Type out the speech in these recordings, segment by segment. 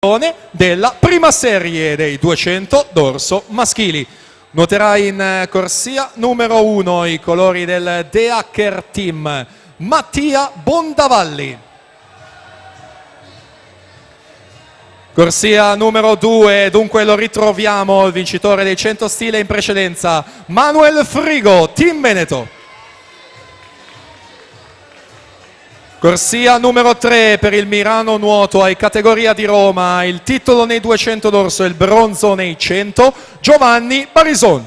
della prima serie dei 200 dorso maschili. Nuoterà in corsia numero 1 i colori del De Acker Team, Mattia Bondavalli. Corsia numero 2, dunque lo ritroviamo, il vincitore dei 100 stile in precedenza, Manuel Frigo, Team Veneto. Corsia numero 3 per il Mirano Nuoto ai categoria di Roma, il titolo nei 200 dorso e il bronzo nei 100, Giovanni Barison.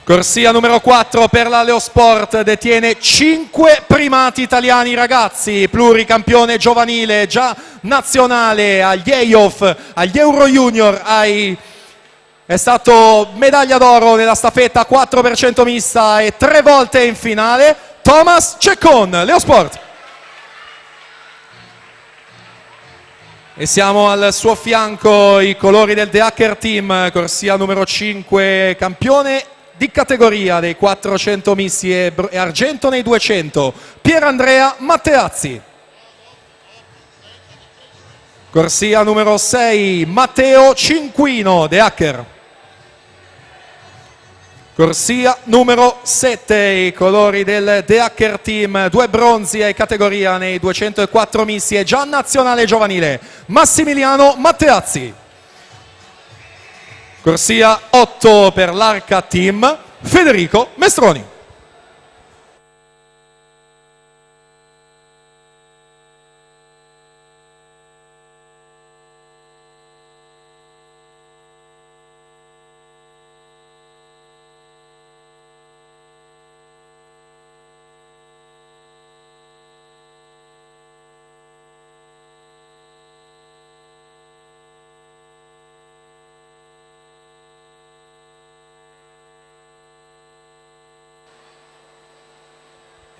Corsia numero 4 per la Leosport, detiene 5 primati italiani ragazzi, pluricampione giovanile, già nazionale agli EIOF, agli Euro Junior, è stato medaglia d'oro nella staffetta 4% mista e 3 volte in finale, Thomas Ceccon, Leosport. E siamo al suo fianco i colori del De Acker Team, corsia numero 5, campione di categoria dei 400 misti e argento nei 200, Pierandrea Matteazzi. Corsia numero 6, Matteo Cinquino, De Acker. Corsia numero 7, i colori del De Acker Team, 2 bronzi ai categoria nei 204 misti e già nazionale giovanile, Massimiliano Matteazzi. Corsia 8 per l'Arca Team, Federico Mestroni.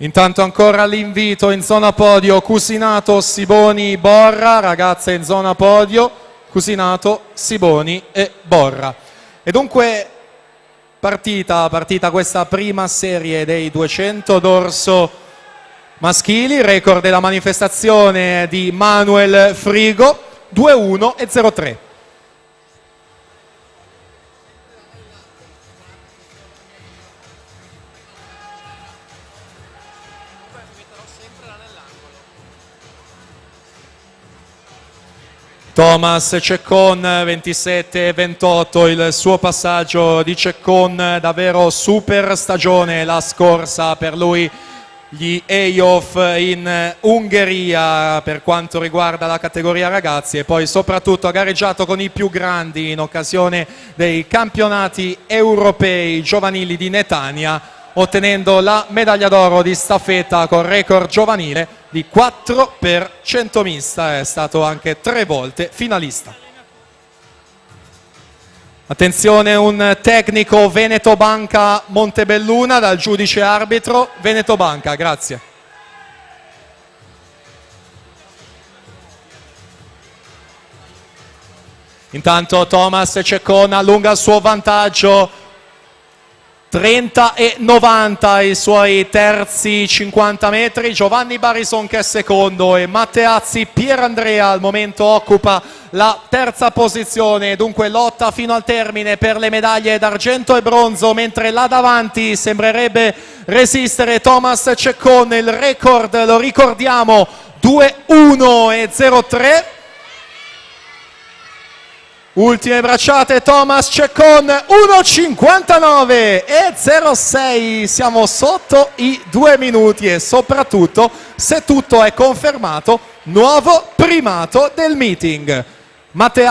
Intanto ancora l'invito in zona podio, Cusinato, Siboni, Borra, ragazze in zona podio, Cusinato, Siboni e Borra. E dunque partita questa prima serie dei 200 dorso maschili, record della manifestazione di Manuel Frigo, 2-1 e 0-3. Thomas Ceccon 27-28, il suo passaggio di Ceccon, davvero super stagione la scorsa per lui, gli EIOF in Ungheria per quanto riguarda la categoria ragazzi e poi soprattutto ha gareggiato con i più grandi in occasione dei campionati europei giovanili di Netanya, ottenendo la medaglia d'oro di staffetta con record giovanile di 4x100 mista, è stato anche 3 volte finalista. Attenzione, un tecnico Veneto Banca Montebelluna dal giudice arbitro, Veneto Banca, grazie. Intanto Thomas Ceccon allunga il suo vantaggio, 30 e 90 i suoi terzi 50 metri, Giovanni Barison che è secondo e Matteazzi Pierandrea al momento occupa la terza posizione, dunque lotta fino al termine per le medaglie d'argento e bronzo, mentre là davanti sembrerebbe resistere Thomas Ceccon, il record lo ricordiamo 2-1 e 0-3. Ultime bracciate, Thomas Ceccon 1,59 e 0,6, siamo sotto i 2 minuti e soprattutto, se tutto è confermato, nuovo primato del meeting. Matteo